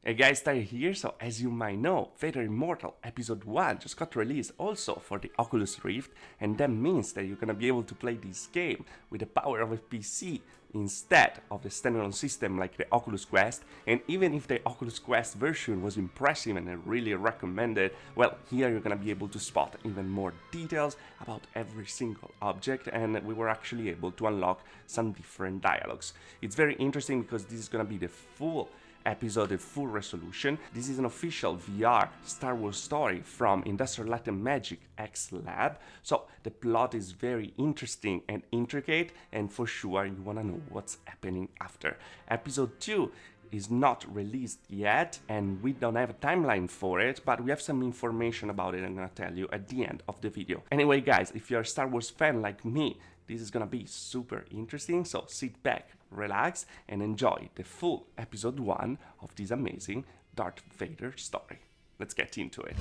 Hey guys, Tyre here. So as you might know, Vader Immortal Episode 1 just got released also for the Oculus Rift, and that means that you're gonna be able to play this game with the power of a PC instead of the standalone system like the Oculus Quest. And even if the Oculus Quest version was impressive and I really recommend it, well, here you're gonna be able to spot even more details about every single object, and we were actually able to unlock some different dialogues. It's very interesting because this is gonna be the full episode at full resolution. This is an official VR Star Wars story from Industrial Light and Magic X Lab, so the plot is very interesting and intricate, and for sure you wanna know what's happening after. Episode 2 is not released yet, and we don't have a timeline for it, but we have some information about it I'm gonna tell you at the end of the video. Anyway guys, if you're a Star Wars fan like me, this is gonna be super interesting, so sit back, relax, and enjoy the full episode 1 of this amazing Darth Vader story. Let's get into it.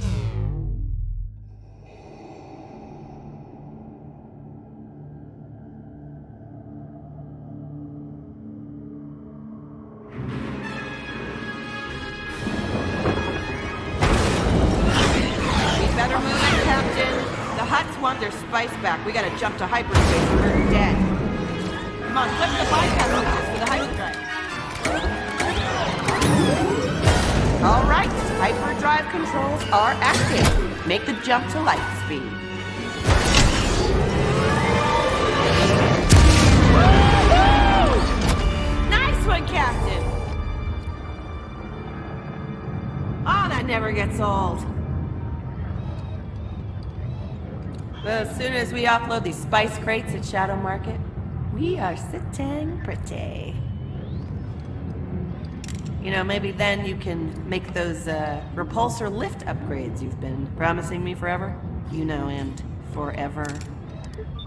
Better move it, Captain. The Hutts want their spice back. We gotta jump to hyperspace or we're dead. Come on, flip the bypass switches for the hyperdrive. All right, hyperdrive controls are active. Make the jump to light speed. Woo-hoo! Nice one, Captain. Oh, that never gets old. As soon as we offload these spice crates at Shadow Market, we are sitting pretty. You know, maybe then you can make those repulsor lift upgrades you've been promising me forever. You know, and forever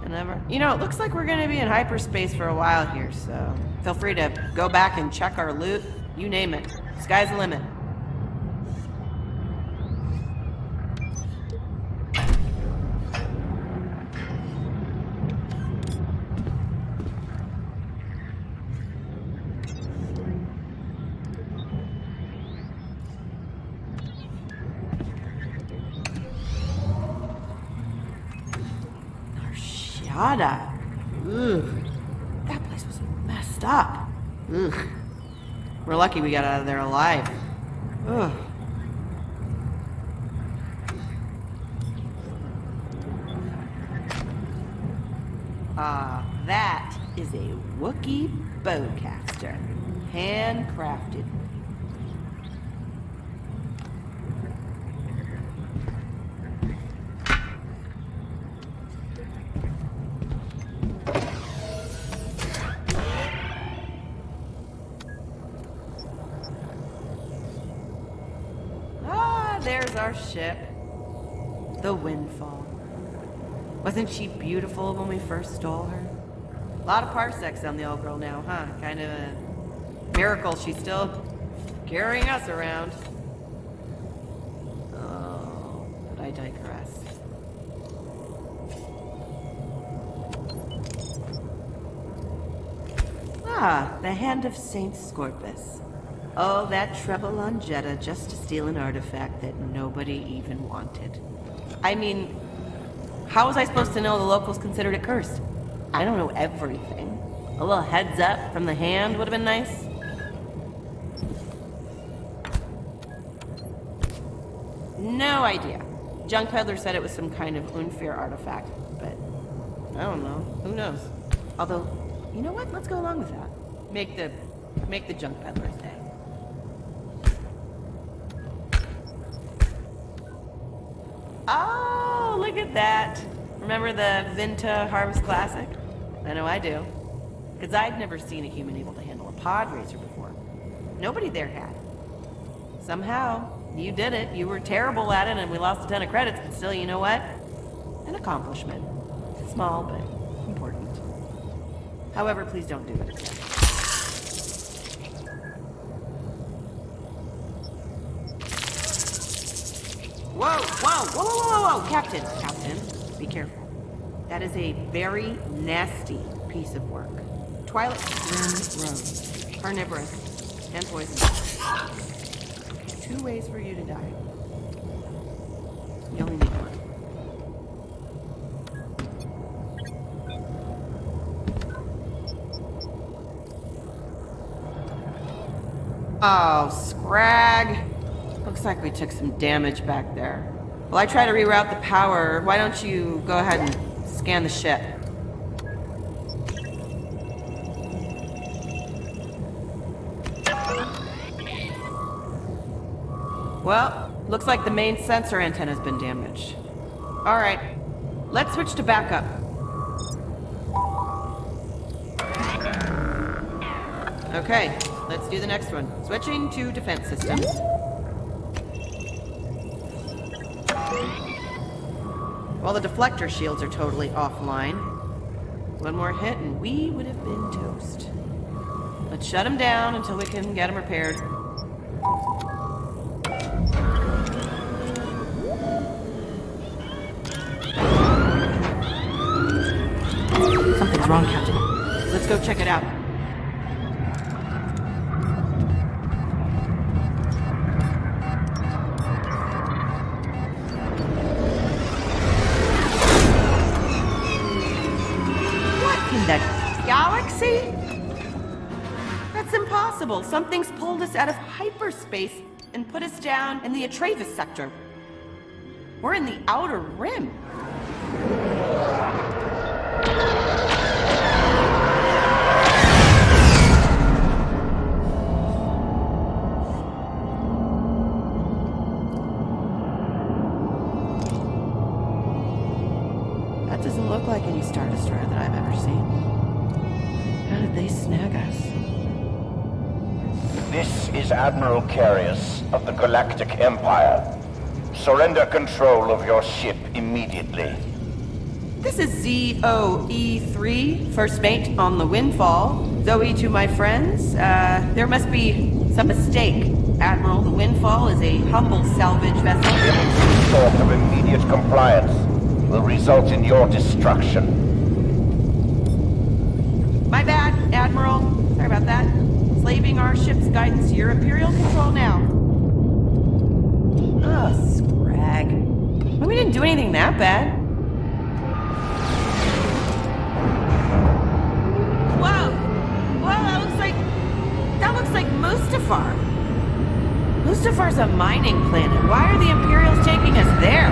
and ever. You know, it looks like we're gonna be in hyperspace for a while here, so feel free to go back and check our loot. You name it. Sky's the limit. Ugh. That place was messed up. Ugh. We're lucky we got out of there alive. Ugh. That is a Wookiee bowcaster. Handcrafted. There's our ship. The Windfall. Wasn't she beautiful when we first stole her? A lot of parsecs on the old girl now, huh? Kind of a miracle she's still carrying us around. Oh, but I digress. The Hand of Saint Scorpus. Oh, that trouble on Jeddah just to steal an artifact that nobody even wanted. I mean, how was I supposed to know the locals considered it cursed? I don't know everything. A little heads up from the Hand would have been nice. No idea. Junk Peddler said it was some kind of unfair artifact, but I don't know. Who knows? Although, you know what? Let's go along with that. Make the Junk Peddler's day. Oh, look at that. Remember the Vinta Harvest Classic? I know I do. Because I'd never seen a human able to handle a pod racer before. Nobody there had. Somehow, you did it. You were terrible at it and we lost a ton of credits, but still, you know what? An accomplishment. Small, but important. However, please don't do it again. Whoa, Captain, be careful. That is a very nasty piece of work. Twilight Rim Rose, carnivorous, and poisonous. 2 ways for you to die. You only need one. Oh, scrag. Looks like we took some damage back there. While I try to reroute the power, why don't you go ahead and scan the ship? Well, looks like the main sensor antenna's been damaged. Alright, let's switch to backup. Okay, let's do the next one. Switching to defense systems. While the deflector shields are totally offline. One more hit and we would have been toast. Let's shut them down until we can get them repaired. Something's wrong, Captain. Let's go check it out. The galaxy? That's impossible. Something's pulled us out of hyperspace and put us down in the Atreus sector. We're in the outer rim. That doesn't look like any Star Destroyer that I've ever seen. How did they snag us? This is Admiral Carius of the Galactic Empire. Surrender control of your ship immediately. This is ZOE3, first mate on the Windfall. Zoe to my friends. There must be some mistake. Admiral, the Windfall is a humble salvage vessel. Any thought of immediate compliance will result in your destruction. My bad, Admiral. Sorry about that. Slaving our ship's guidance to your Imperial control now. Oh, scrag. Well, we didn't do anything that bad. Whoa! Whoa, that looks like Mustafar. Mustafar's a mining planet. Why are the Imperials taking us there?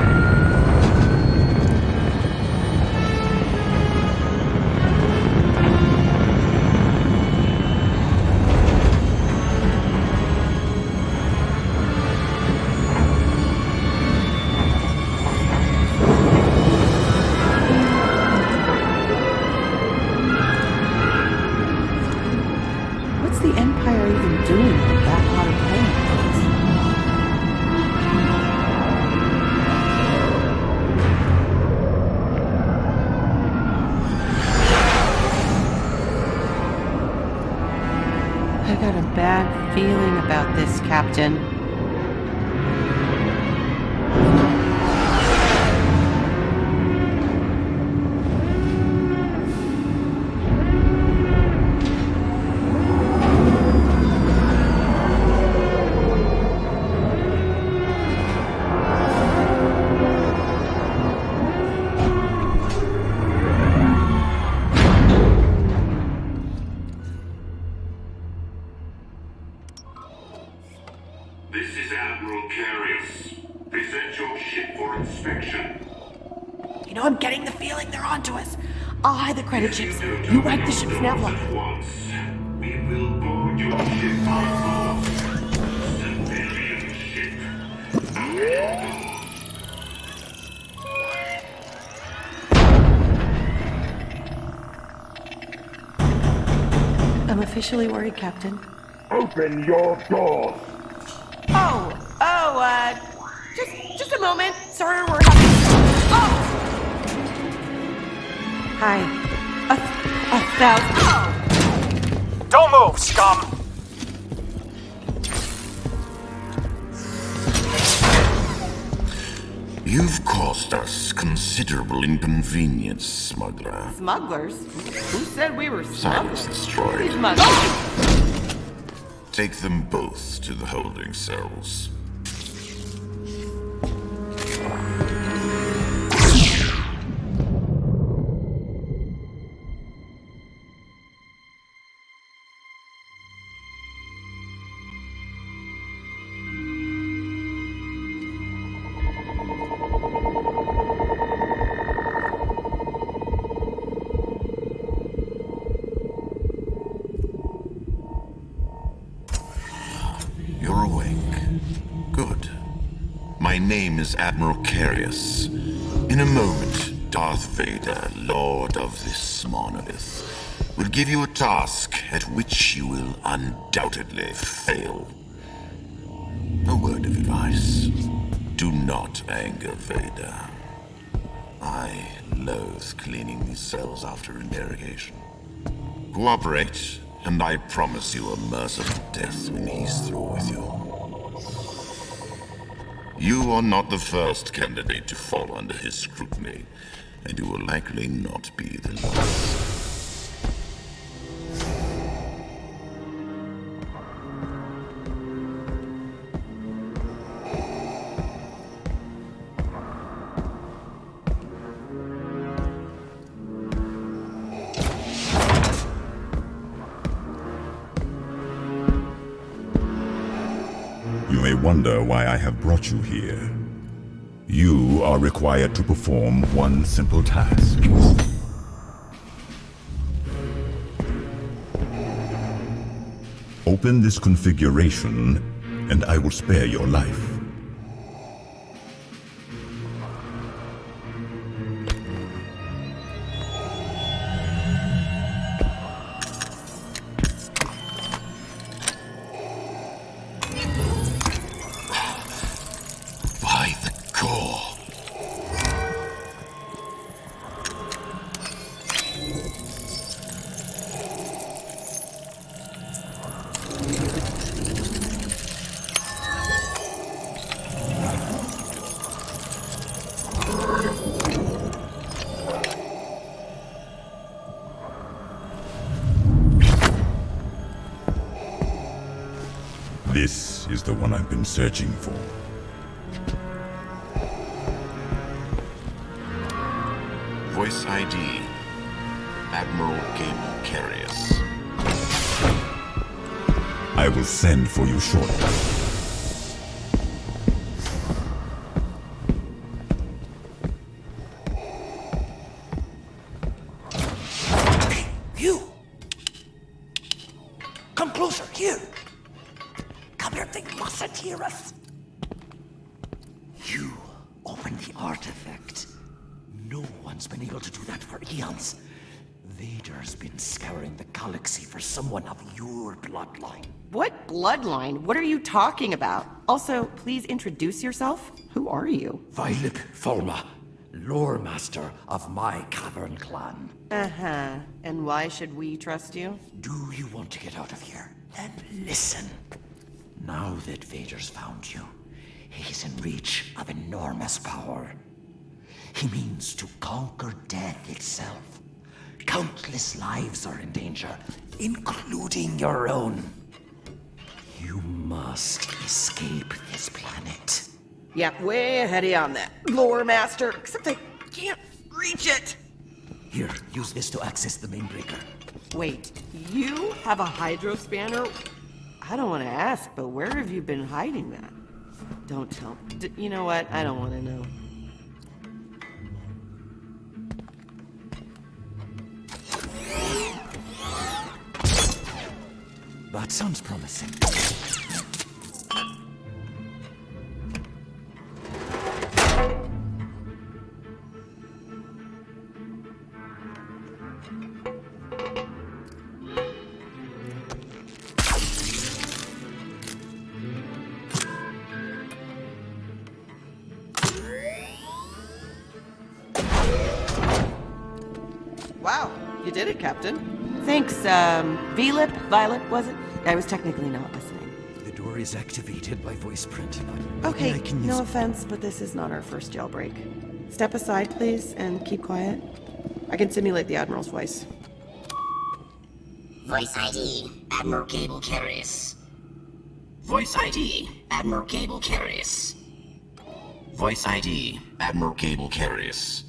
The Empire even doing with that lot of planet? I got a bad feeling about this, Captain. This is Admiral Carius. Present your ship for inspection. You know, I'm getting the feeling they're onto us. I'll hide the credit chips. You wipe the ship's nav line. Once, we will board your ship on board. Civilian ship. I'm officially worried, Captain. Open your door. Just a moment. Sir, we're having... Oh! Hi. A thousand... Oh! Don't move, scum! You've caused us considerable inconvenience, smuggler. Smugglers? Who said we were Silence smugglers? destroyed. These smugglers. Take them both to the holding cells. my name is Admiral Carius. In a moment, Darth Vader, Lord of this monolith, will give you a task at which you will undoubtedly fail. A word of advice. Do not anger Vader. I loathe cleaning these cells after interrogation. Cooperate, and I promise you a merciful death when he's through with you. You are not the first candidate to fall under his scrutiny, and you will likely not be the last. You may wonder why I have brought you here. You are required to perform one simple task. Open this configuration, and I will spare your life. By the core. This is the one I've been searching for. Voice ID. Admiral Gable Carius. I will send for you shortly. Hey, you! Come closer, here! Come here, they mustn't hear us! You opened the artifact. No one's been able to do that for eons. Vader's been scouring the galaxy for someone of your bloodline. What bloodline? What are you talking about? Also, please introduce yourself. Who are you? Vader Immortal, lore master of my cavern clan. Uh-huh. And why should we trust you? Do you want to get out of here? Then listen. Now that Vader's found you, he's in reach of enormous power. He means to conquer death itself. Countless lives are in danger, including your own. You must escape this planet. Yeah, way ahead of you on that, lore master. Except I can't reach it. Here, use this to access the main breaker. Wait, you have a hydro spanner? I don't want to ask, but where have you been hiding that? Don't tell. You know what? I don't want to know. That sounds promising. Wow, you did it, Captain. Thanks, Violet, was it? I was technically not listening. The door is activated by voice print, but maybe Okay, I can no use... offense, but this is not our first jailbreak. Step aside, please, and keep quiet. I can simulate the Admiral's voice. Voice ID, Admiral Gable Carius. Voice ID, Admiral Gable Carius. Voice ID. Admiral Gable Carius.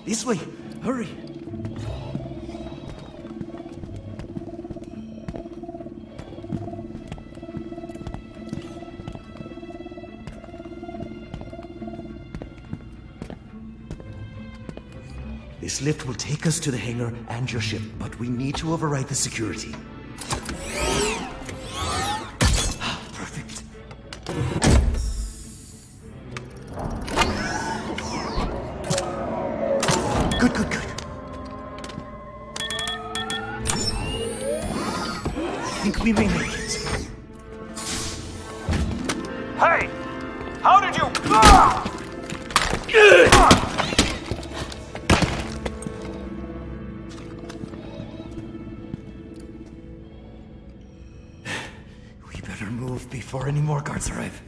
This way, hurry. This lift will take us to the hangar and your ship, but we need to override the security. Perfect. Hey! How did you... We better move before any more guards arrive.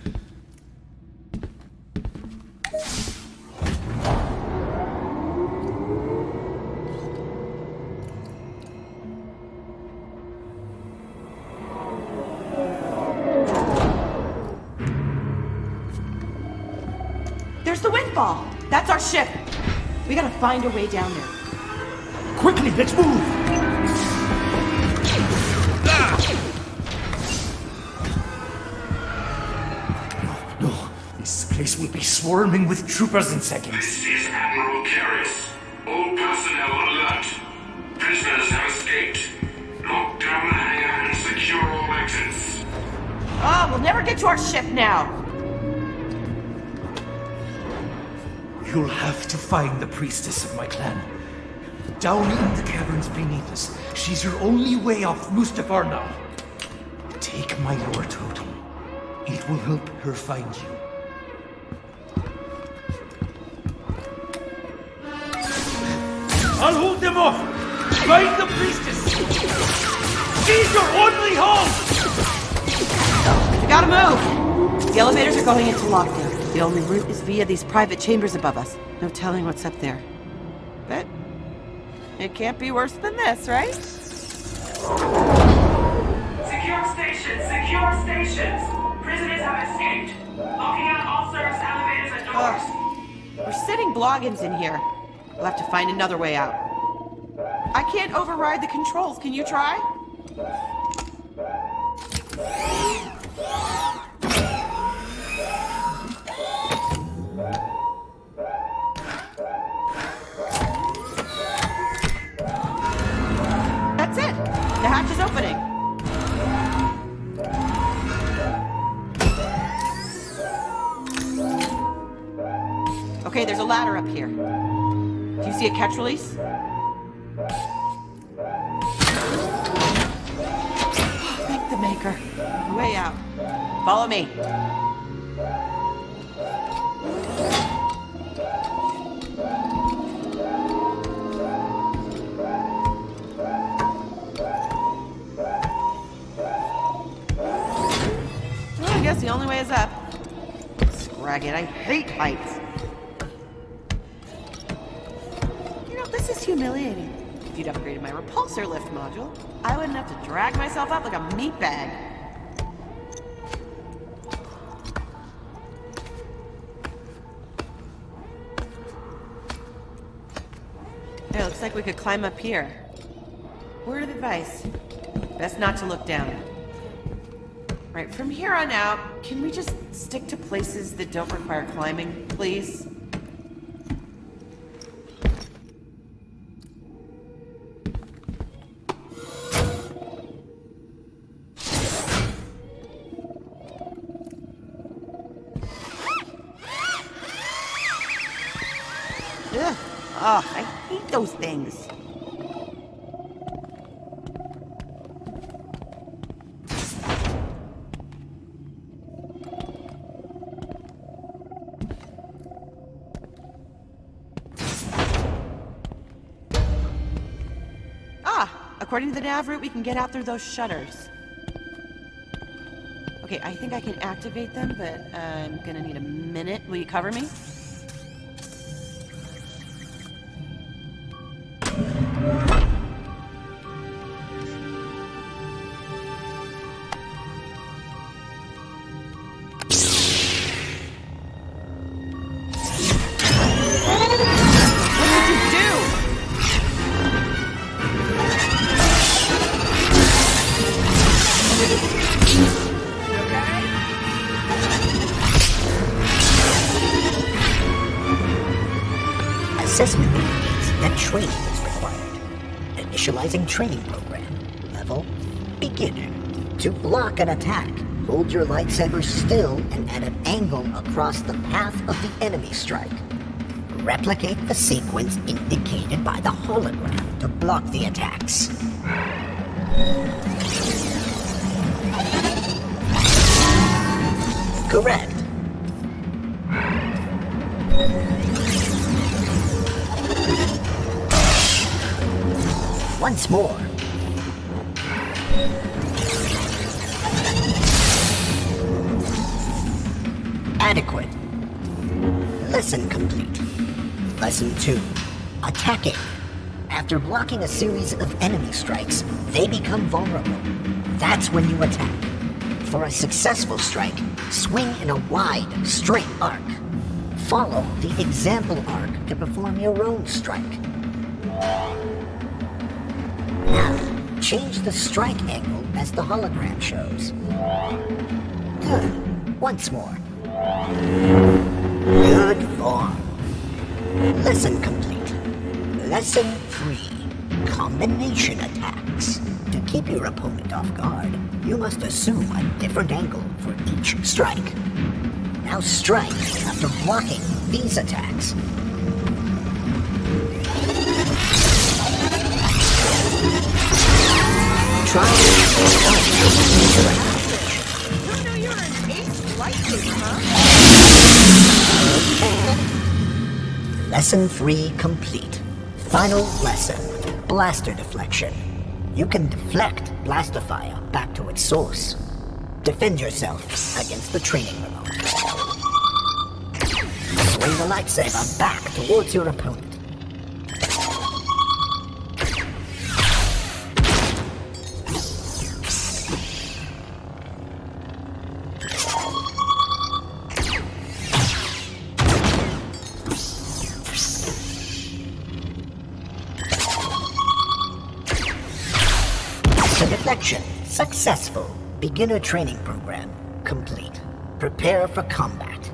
There's the windfall! That's our ship! We gotta find a way down there. Quickly, let's move! No, this place will be swarming with troopers in seconds. This is Admiral Carius. All personnel alert. Prisoners have escaped. Lock down the hangar and secure all exits. Oh, we'll never get to our ship now! You'll have to find the priestess of my clan. Down in the caverns beneath us. She's your only way off Mustafar now. Take my lore totem. It will help her find you. I'll hold them off! Find the priestess! She's your only hope! We gotta move! The elevators are going into lockdown. The only route is via these private chambers above us. No telling what's up there. But it can't be worse than this, right? Secure stations! Secure stations! Prisoners have escaped. Locking out all service elevators and doors. We're sitting bloggins in here. We'll have to find another way out. I can't override the controls. Can you try? That's it. The hatch is opening. Okay, there's a ladder up here. Do you see a catch release? Thank the maker. Way out. Follow me. Well, I guess the only way is up. Scrag it, I hate heights. This is humiliating. If you'd upgraded my repulsor lift module, I wouldn't have to drag myself up like a meat bag. It looks like we could climb up here. Word of advice. Best not to look down. Right, from here on out, can we just stick to places that don't require climbing, please? Ugh. Oh, I hate those things. According to the nav route, we can get out through those shutters. Okay, I think I can activate them, but I'm gonna need a minute. Will you cover me? Assessment indicates that training is required. Initializing training program. Level Beginner. To block an attack, hold your lightsaber still and at an angle across the path of the enemy strike. Replicate the sequence indicated by the hologram to block the attacks. Correct. Once more. Adequate. Lesson complete. Lesson 2. Attacking. After blocking a series of enemy strikes, they become vulnerable. That's when you attack. For a successful strike, swing in a wide, straight arc. Follow the example arc to perform your own strike. Now, change the strike angle as the hologram shows. Good. Once more. Good form. Lesson complete. Lesson 3. Combination attacks. To keep your opponent off guard, you must assume a different angle for each strike. Now strike after blocking these attacks. Try to Don't know you're an ace lightsaber, huh? Lesson 3 complete. Final lesson. Blaster deflection. You can deflect blaster fire back to its source. Defend yourself against the training remote. Swing the lightsaber back towards your opponent. Deflection successful. Beginner training program complete. Prepare for combat.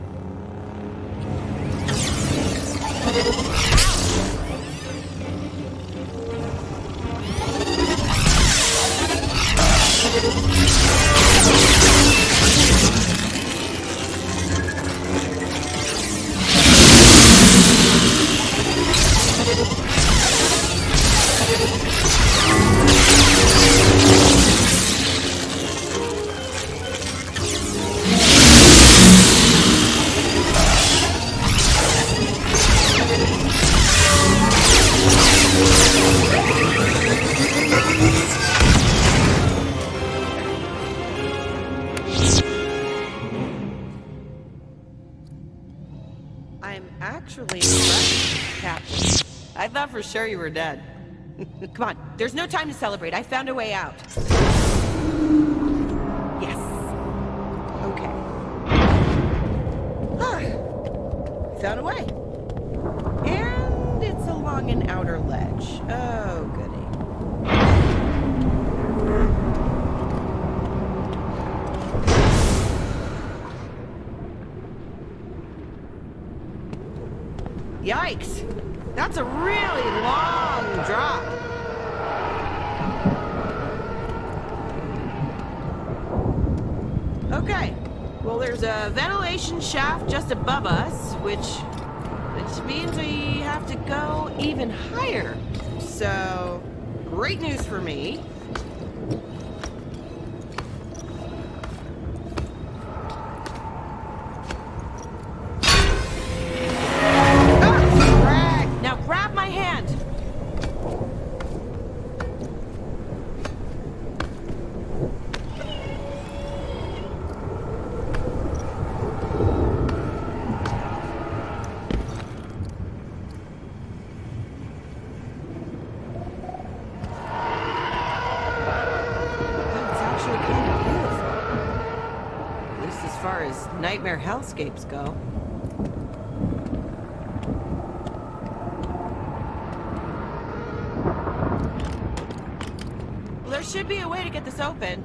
I'm actually impressed, Captain. I thought for sure you were dead. Come on, there's no time to celebrate. I found a way out. Yes. Okay. Found a way. And it's along an outer ledge. Oh, goody. Yikes! That's a really long drop. Okay. Well, there's a ventilation shaft just above us, which means we have to go even higher. So, great news for me. Now grab my hand. It's actually kind of beautiful. At least as far as nightmare hellscapes go. There should be a way to get this open.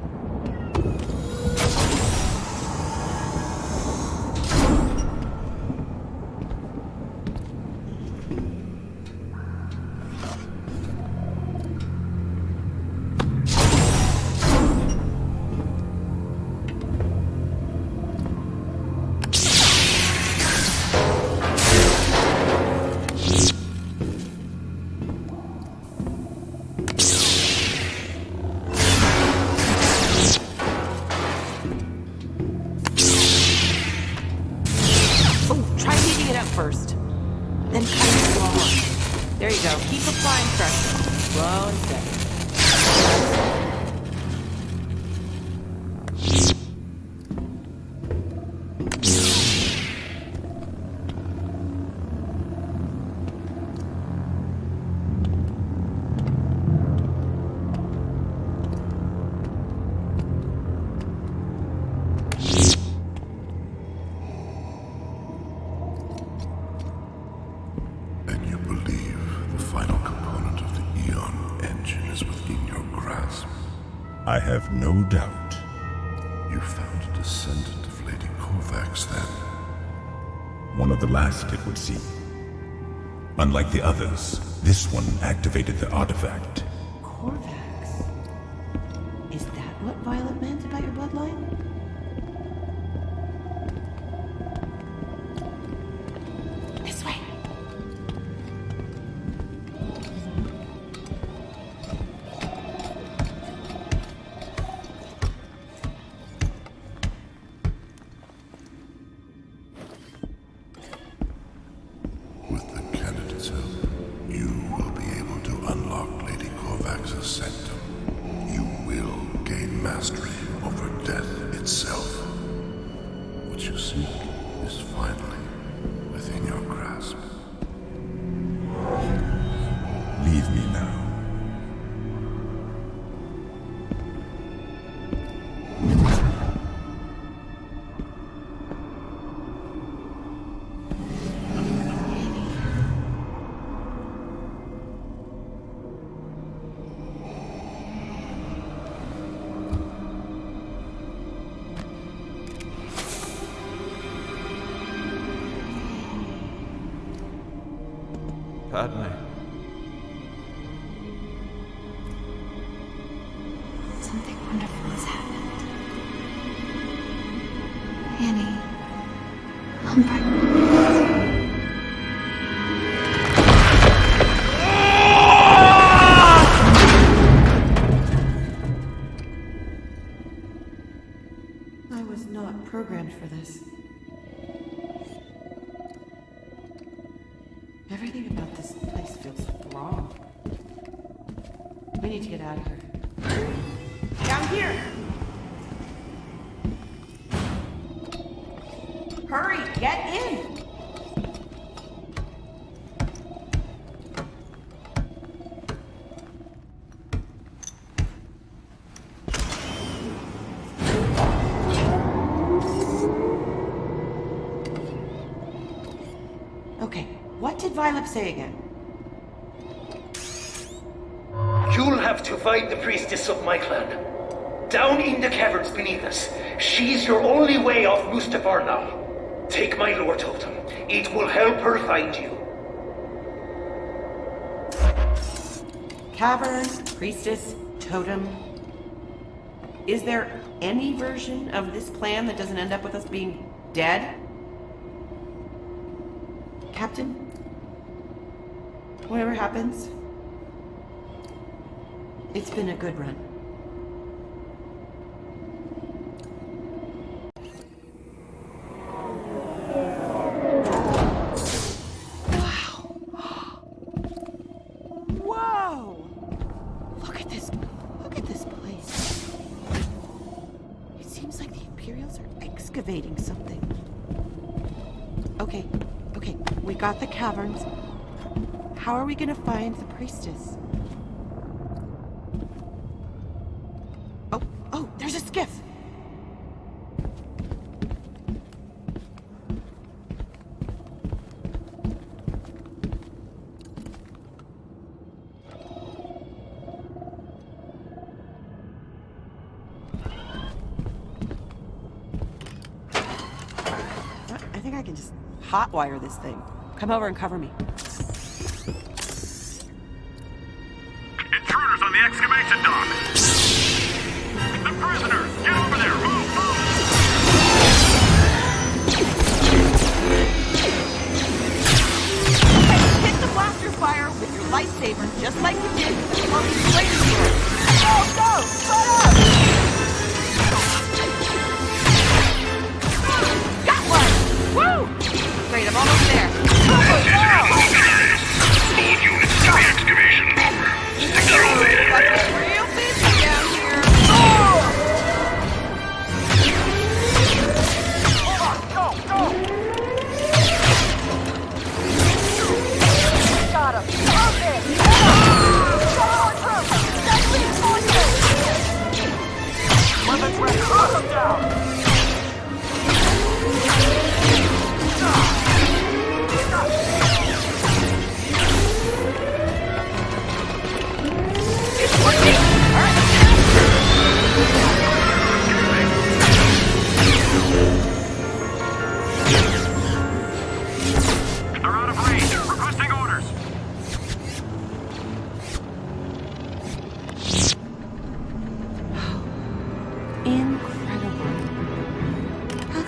first. Then try to slow on. There you go. Keep applying pressure. Slow and steady. And you believe the final component of the Eon engine is within your grasp? I have no doubt. You found a descendant of Lady Korvax, then? One of the last, it would seem. Unlike the others, this one activated the artifact. Korvax? Is that what Violet meant about your bloodline? This way. With the candidate's help, you will be able to unlock Lady Korvax's sanctum. You will gain mastery over death itself. What you seek is finally within your grasp. Leave me now. Padme. Something wonderful has happened. Annie, I'm pregnant. I was not programmed for this. Everything about this place feels wrong. We need to get out of here. Down here! Hurry, get in! Okay, what did Violet say again? You'll have to find the priestess of my clan. Down in the caverns beneath us. She's your only way off Mustafar now. Take my lore totem. It will help her find you. Cavern, priestess, totem. Is there any version of this plan that doesn't end up with us being dead? Captain? Whatever happens, it's been a good run. Whoa! Look at this. Look at this place. It seems like the Imperials are excavating something. Okay, we got the caverns. How are we gonna find the priestess? Oh, there's a skiff! I think I can just hotwire this thing. Come over and cover me. Intruders on the excavation dock! The prisoners! Get over there! Move! Hit the blaster fire with your lightsaber, just like you did with the Oculus laser. Go! Shut up! Got one! Woo! Great, I'm almost there.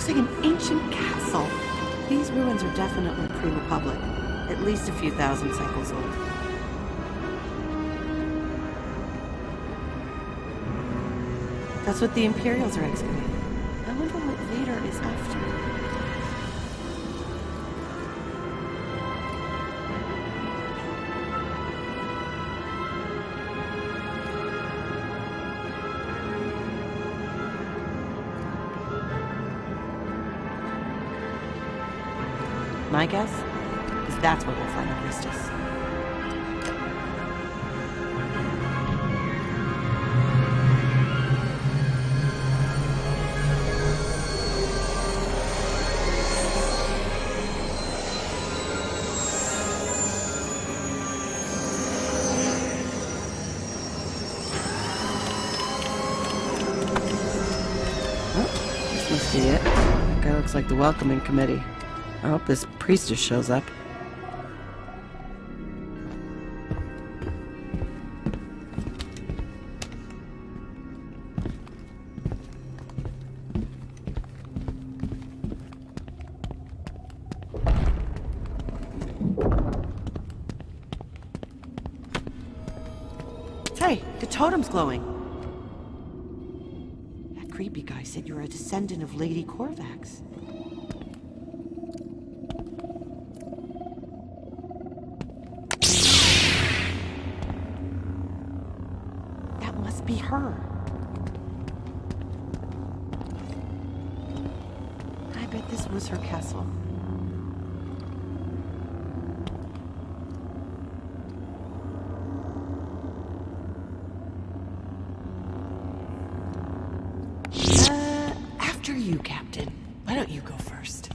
looks like an ancient castle. These ruins are definitely pre-Republic. At least a few thousand cycles old. That's what the Imperials are excavating. I wonder what Vader is after. My guess is that's where we'll find the priestess. This must be it. That guy looks like the welcoming committee. I hope this priestess shows up. Hey, the totem's glowing. That creepy guy said you're a descendant of Lady Corvax. Be her. I bet this was her castle. After you, Captain. Why don't you go first?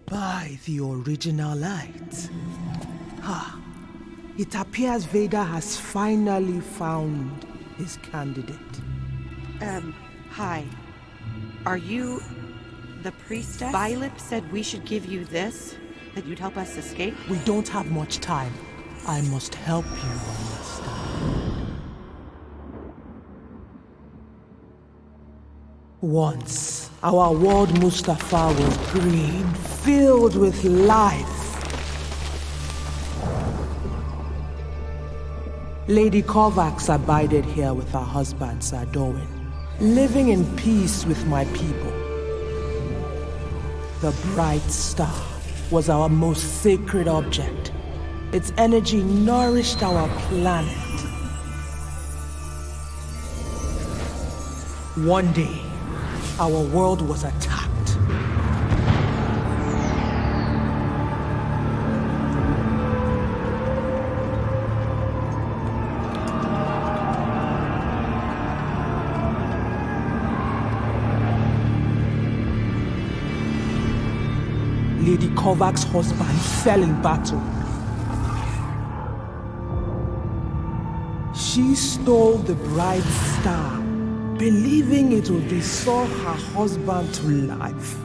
By the original light. Ha! It appears Vader has finally found his candidate. Hi. Are you the priestess? Violet said we should give you this, that you'd help us escape? We don't have much time. I must help you understand. Once, our world Mustafa was green, filled with life. Lady Kovacs abided here with her husband, Sir Darwin, living in peace with my people. The bright star was our most sacred object. Its energy nourished our planet. One day, our world was attacked. Lady Kovacs' husband fell in battle. She stole the bright star, believing it would restore her husband to life.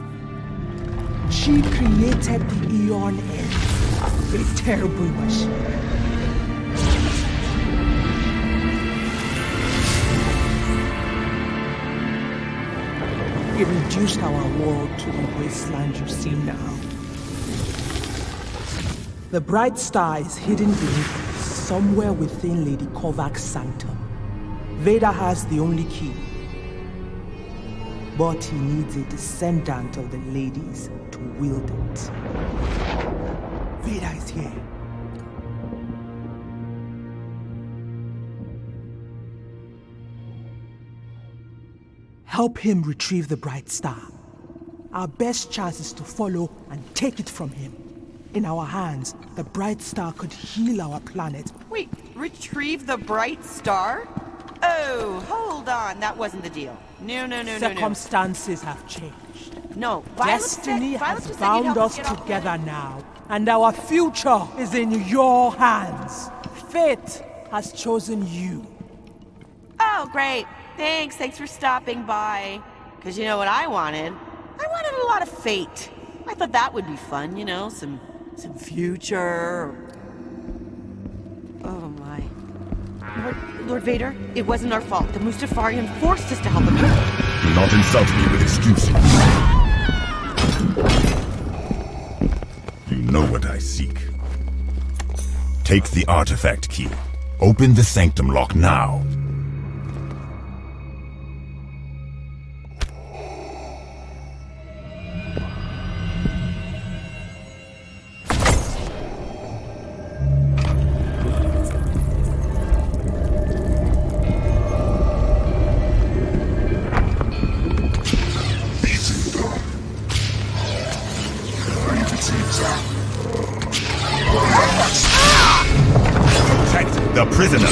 She created the Eon End, a terrible machine. It reduced our world to the wasteland you see now. The bright star is hidden beneath us, somewhere within Lady Kovacs' sanctum. Vader has the only key. But he needs a descendant of the ladies to wield it. Vader is here. Help him retrieve the bright star. Our best chance is to follow and take it from him. In our hands, the bright star could heal our planet. Wait, retrieve the bright star? Oh, hold on. That wasn't the deal. No. Circumstances have changed. No, Destiny has bound us together now, and our future is in your hands. Fate has chosen you. Oh, Oh, great. Thanks for stopping by. Because you know what I wanted? I wanted a lot of fate. I thought that would be fun, you know, some future. Oh my. Lord Vader, it wasn't our fault. The Mustafarian forced us to help him. Do not insult me with excuses. You know what I seek. Take the artifact key. Open the sanctum lock now. Protect the prisoner!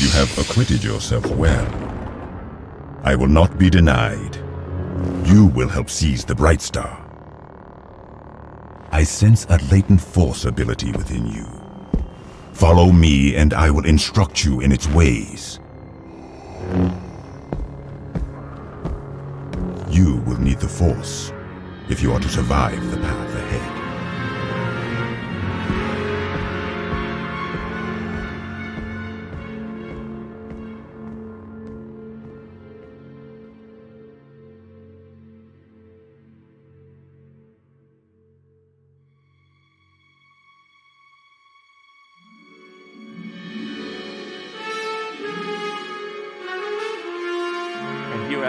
You have acquitted yourself well. I will not be denied. You will help seize the Bright Star. I sense a latent force ability within you. Follow me and I will instruct you in its ways. You will need the Force if you are to survive the path ahead.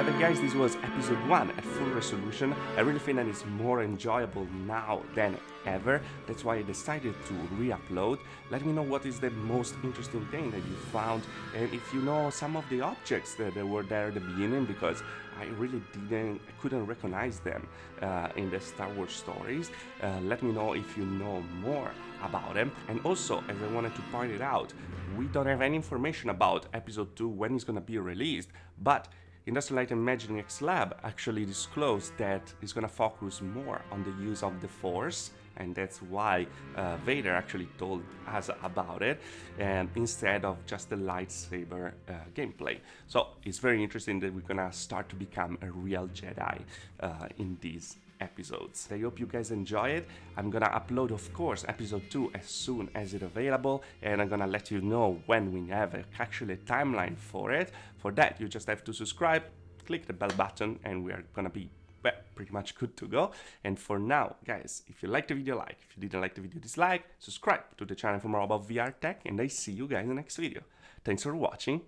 However, guys, this was episode 1 at full resolution. I really think that it's more enjoyable now than ever. That's why I decided to re-upload. Let me know what is the most interesting thing that you found, and if you know some of the objects that were there at the beginning, because I really couldn't recognize them in the Star Wars stories. Let me know if you know more about them. And also, as I wanted to point it out, we don't have any information about episode 2 when it's gonna be released, but Industrial Light and Imagining X Lab actually disclosed that it's gonna focus more on the use of the Force, and that's why Vader actually told us about it, and instead of just the lightsaber gameplay. So it's very interesting that we're gonna start to become a real Jedi in these episodes. I hope you guys enjoy it. I'm gonna upload, of course, episode 2 as soon as it's available, and I'm gonna let you know when we have actually a timeline for it. For that, you just have to subscribe, click the bell button, and we are gonna be pretty much good to go. And for now, guys, if you liked the video, like. If you didn't like the video, dislike. Subscribe to the channel for more about VR tech, and I see you guys in the next video. Thanks for watching.